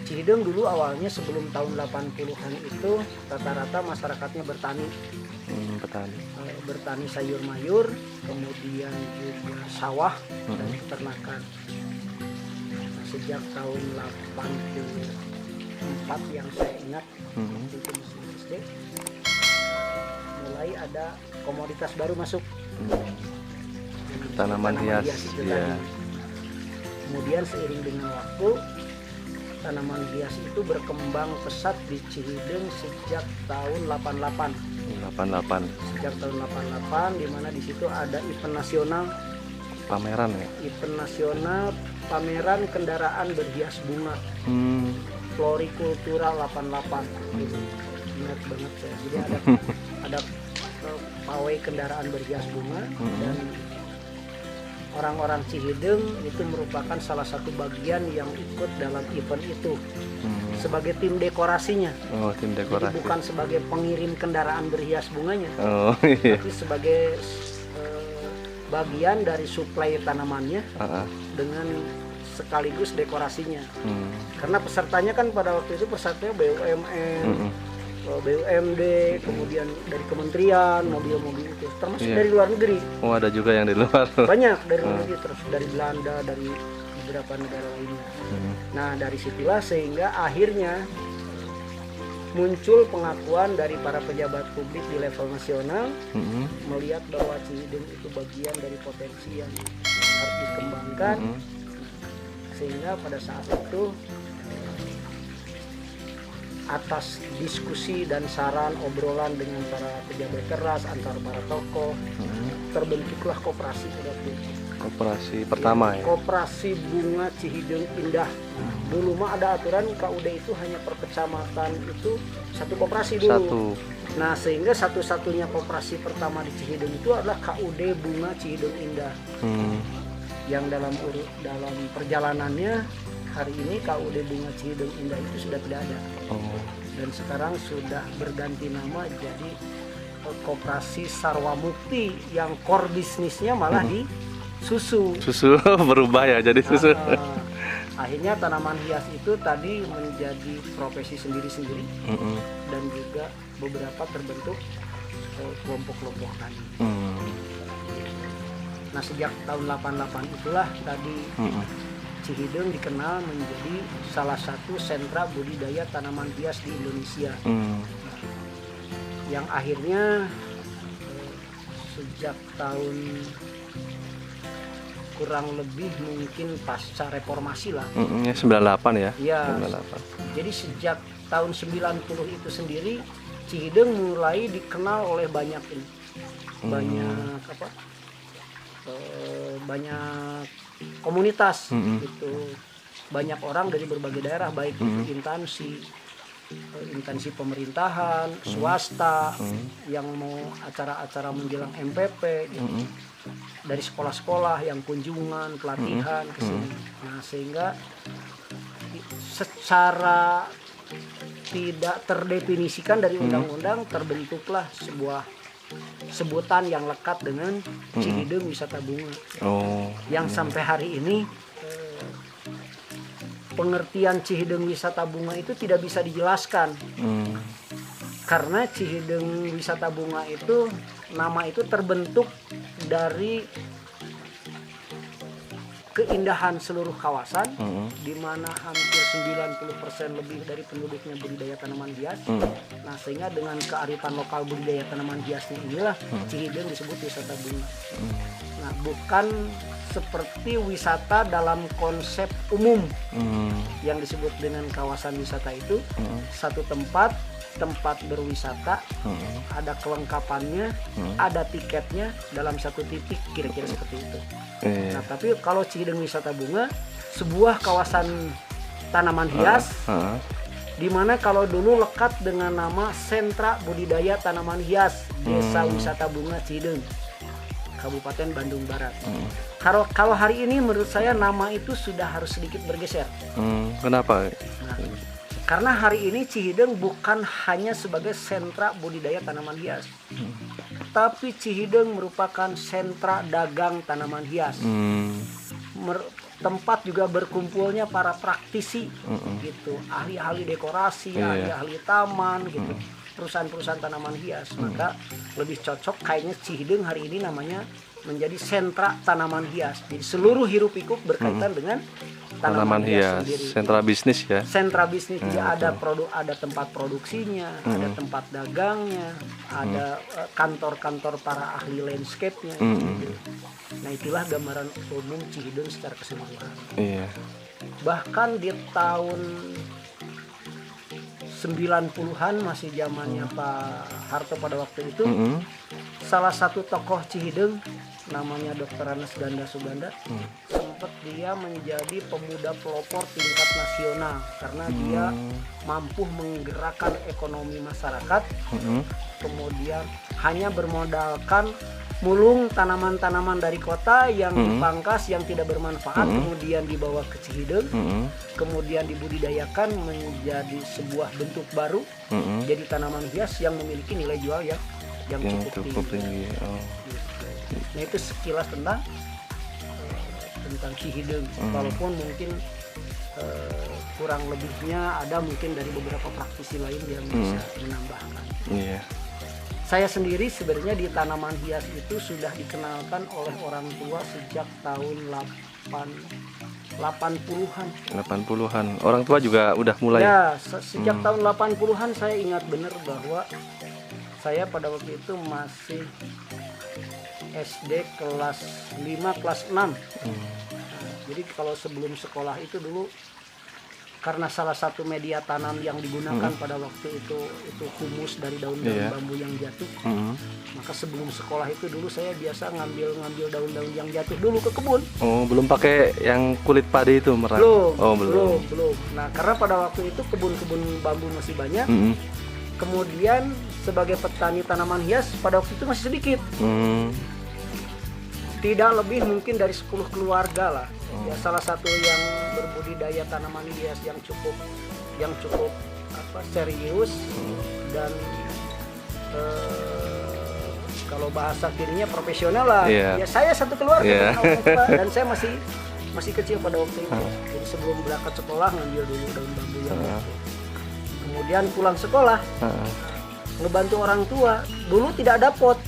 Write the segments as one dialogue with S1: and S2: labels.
S1: Cihideng dulu awalnya sebelum tahun 80-an itu rata-rata masyarakatnya bertani. Bertani sayur mayur, kemudian juga sawah dan peternakan. Nah, sejak tahun 84 yang saya ingat, itu masih SD, mulai ada komoditas baru masuk.
S2: Tanaman hias. Ya.
S1: Kemudian seiring dengan waktu, tanaman hias itu berkembang pesat di Cihideng sejak tahun 88. Sejak tahun 88, di mana di situ ada event nasional.
S2: Pameran ya?
S1: Event nasional pameran kendaraan berhias bunga. Florikultura 88. Ingat banget saya. Jadi ada pawai kendaraan berhias bunga dan orang-orang Cihideng itu merupakan salah satu bagian yang ikut dalam event itu sebagai tim dekorasinya.
S2: Oh, tim dekorasi.
S1: Jadi bukan sebagai pengirim kendaraan berhias bunganya,
S2: iya.
S1: tapi sebagai bagian dari suplai tanamannya dengan sekaligus dekorasinya. Karena pesertanya kan pada waktu itu pesertanya BUMN, BUMD, kemudian dari kementerian, mobil-mobil itu, termasuk dari luar negeri.
S2: Oh, ada juga yang di luar.
S1: Banyak dari luar negeri, terus dari Belanda, dari beberapa negara lainnya. Nah, dari situlah sehingga akhirnya muncul pengakuan dari para pejabat publik di level nasional melihat bahwa Cihideng itu bagian dari potensi yang harus dikembangkan. Sehingga pada saat itu atas diskusi dan saran obrolan dengan para pejabat keras antar para tokoh, terbentuklah koperasi pada waktu itu.
S2: Koperasi pertama ya?
S1: Koperasi Bunga Cihideng Indah. Dulu mah ada aturan KUD itu hanya per kecamatan itu satu koperasi dulu. Nah, sehingga satu-satunya koperasi pertama di Cihideng itu adalah KUD Bunga Cihideng Indah. Yang dalam perjalanannya hari ini KUD Bunga Cihideng Indah itu sudah tidak ada. Dan sekarang sudah berganti nama jadi Koperasi Sarwa Mukti yang core bisnisnya malah di susu. Susu
S2: berubah ya jadi susu.
S1: Akhirnya tanaman hias itu tadi menjadi profesi sendiri-sendiri dan juga beberapa terbentuk kelompok-kelompok tani. Nah, sejak tahun 88 itulah tadi Cihideng dikenal menjadi salah satu sentra budidaya tanaman hias di Indonesia. Yang akhirnya sejak tahun kurang lebih mungkin pasca reformasi lah.
S2: 98 ya? Iya.
S1: 98. Jadi sejak tahun 90 itu sendiri Cihideng mulai dikenal oleh banyak banyak komunitas gitu. Banyak orang dari berbagai daerah, baik itu instansi pemerintahan, swasta yang mau acara-acara menjelang MPP gitu. Dari sekolah-sekolah yang kunjungan, pelatihan ke sini. Nah, sehingga secara tidak terdefinisikan dari undang-undang terbentuklah sebuah sebutan yang lekat dengan Cihideng Wisata Bunga. Yang sampai hari ini pengertian Cihideng Wisata Bunga itu tidak bisa dijelaskan. Karena Cihideng Wisata Bunga itu nama itu terbentuk dari keindahan seluruh kawasan, di mana hampir 90% lebih dari penduduknya budidaya tanaman hias. Nah, sehingga dengan kearifan lokal budidaya tanaman hiasnya inilah Cihideng disebut wisata bunga. Nah, bukan seperti wisata dalam konsep umum yang disebut dengan kawasan wisata itu satu tempat berwisata, ada kelengkapannya, ada tiketnya dalam satu titik, kira-kira seperti itu. Nah, tapi kalau Cihideng Wisata Bunga, sebuah kawasan tanaman hias, di mana kalau dulu lekat dengan nama Sentra Budidaya Tanaman Hias Desa Wisata Bunga Cihideng, Kabupaten Bandung Barat. Kalau hari ini menurut saya nama itu sudah harus sedikit bergeser.
S2: Kenapa?
S1: Nah, Karena hari ini Cihideng bukan hanya sebagai sentra budidaya tanaman hias, tapi Cihideng merupakan sentra dagang tanaman hias. Tempat juga berkumpulnya para praktisi, gitu, ahli-ahli dekorasi, ahli-ahli taman, gitu, perusahaan-perusahaan tanaman hias. Maka lebih cocok kayaknya Cihideng hari ini namanya menjadi sentra tanaman hias. Jadi seluruh hiruk pikuk berkaitan dengan tanaman hias sendiri.
S2: Sentra bisnis ya.
S1: Sentra bisnis, dia ada produk, ada tempat produksinya, ada tempat dagangnya, ada kantor-kantor para ahli landscape-nya. Nah, itulah gambaran umum Cihideng secara keseluruhan.
S2: Iya.
S1: Bahkan di tahun 90-an masih zamannya Pak Harto pada waktu itu, salah satu tokoh Cihideng namanya Dr. Anas Ganda Suganda, sempat dia menjadi pemuda pelopor tingkat nasional karena dia mampu menggerakkan ekonomi masyarakat, kemudian hanya bermodalkan mulung tanaman-tanaman dari kota yang dipangkas, yang tidak bermanfaat, kemudian dibawa ke Cihideng, kemudian dibudidayakan menjadi sebuah bentuk baru, jadi tanaman hias yang memiliki nilai jual yang cukup tinggi. Nah, itu sekilas tentang Cihideng. Walaupun mungkin kurang lebihnya ada mungkin dari beberapa praktisi lain yang bisa menambahkan. Saya sendiri sebenarnya di tanaman hias itu sudah dikenalkan oleh orang tua sejak tahun 80-an.
S2: 80-an. Orang tua juga udah mulai.
S1: Ya, sejak tahun 80-an saya ingat benar bahwa saya pada waktu itu masih SD kelas 5, kelas 6. Jadi kalau sebelum sekolah itu dulu, karena salah satu media tanam yang digunakan pada waktu itu humus dari daun-daun bambu yang jatuh, maka sebelum sekolah itu dulu saya biasa ngambil daun-daun yang jatuh dulu ke kebun.
S2: Oh, belum pakai yang kulit padi itu, Meran?
S1: Belum. Nah, karena pada waktu itu kebun-kebun bambu masih banyak, kemudian sebagai petani tanaman hias pada waktu itu masih sedikit, tidak lebih mungkin dari 10 keluarga lah. Ya, salah satu yang berbudidaya tanaman hias yang cukup serius dan kalau bahasa kirinya profesional lah. Ya, saya satu keluarga dan saya masih kecil pada waktu itu. Jadi sebelum berangkat sekolah ngambil dulu daun bambu yang kemudian pulang sekolah ngebantu orang tua. Dulu tidak ada pot.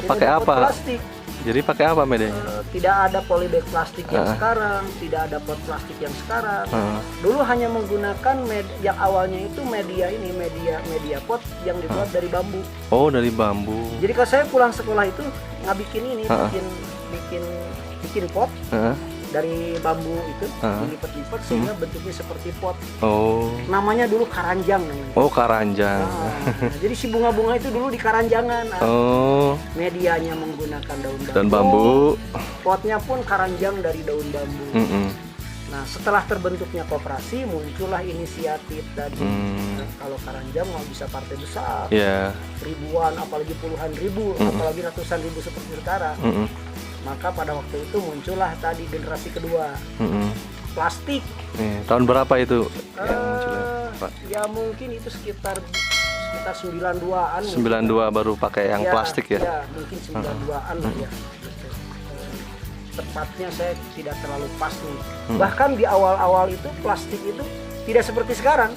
S2: Pakai apa?
S1: Plastik.
S2: Jadi pakai apa medianya?
S1: Tidak ada polybag plastik yang sekarang, tidak ada pot plastik yang sekarang. Dulu hanya menggunakan yang awalnya itu media pot yang dibuat dari bambu. Oh,
S2: dari bambu.
S1: Jadi kalau saya pulang sekolah itu nggak bikin ini, bikin pot dari bambu itu, dilipat-lipat sehingga bentuknya seperti pot. Namanya dulu karanjang namanya.
S2: Karanjang.
S1: Nah, jadi si bunga-bunga itu dulu di karanjangan. Medianya menggunakan daun bambu. Potnya pun karanjang dari daun bambu. Nah, setelah terbentuknya koperasi, muncullah inisiatif tadi. Kalau karanjang mau bisa partai besar, ribuan, apalagi puluhan ribu, apalagi ratusan ribu seperti sekarang. Maka pada waktu itu muncullah tadi generasi kedua, plastik.
S2: Tahun berapa itu yang munculnya, Pak?
S1: Ya mungkin itu sekitar 92-an.
S2: 92 baru pakai yang plastik ya?
S1: Ya, mungkin 92-an lah ya. Tepatnya saya tidak terlalu pas nih. Bahkan di awal-awal itu plastik itu tidak seperti sekarang.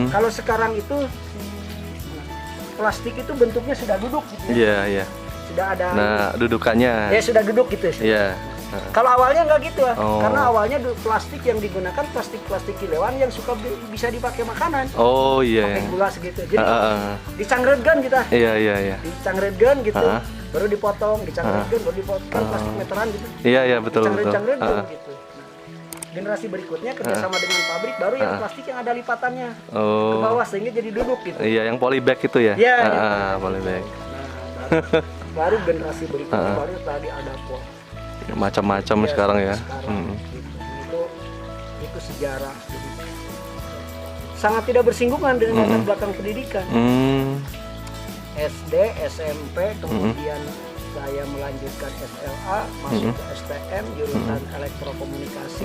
S1: Kalau sekarang itu plastik itu bentuknya sudah duduk gitu ya.
S2: Iya.
S1: Sudah ada.
S2: Nah, dudukannya.
S1: Ya sudah duduk gitu.
S2: Iya.
S1: Kalau awalnya nggak gitu, karena awalnya plastik yang digunakan plastik kilauan yang suka bisa dipakai makanan. Pakai gula segitu. Jadi dicangregan kita.
S2: Iya.
S1: Dicangregan gitu. Baru dipotong, dicangregan, baru dipotong plastik meteran gitu.
S2: Iya, betul.
S1: Dicangregan gitu. Generasi berikutnya kerjasama dengan pabrik baru yang plastik yang ada lipatannya ke bawah sehingga jadi duduk gitu.
S2: Iya, yang polybag itu ya.
S1: Iya.
S2: Polybag.
S1: Nah, baru generasi berikutnya baru tadi ada pot.
S2: Macam-macam sekarang ya.
S1: Itu sejarah. Jadi, sangat tidak bersinggungan dengan latar belakang pendidikan. SD, SMP, kemudian saya melanjutkan SLA, masuk ke STM jurusan elektrokomunikasi.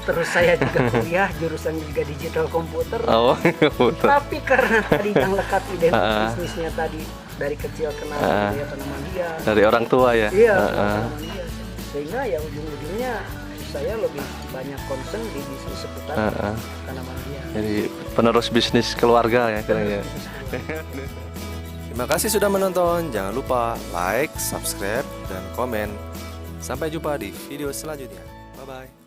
S1: Terus saya juga kuliah jurusan juga digital komputer.
S2: Oh, betul.
S1: Tapi karena tadi yang lekat identitas bisnisnya tadi dari kecil kenal budidaya tanaman hias.
S2: Dari orang tua ya.
S1: Iya, tanaman hias. Sehingga ya ujung-ujungnya saya lebih banyak concern di bisnis seputar tanaman hias.
S2: Jadi penerus bisnis keluarga ya kira-kira.
S3: Terima kasih sudah menonton. Jangan lupa like, subscribe, dan komen. Sampai jumpa di video selanjutnya. Bye-bye.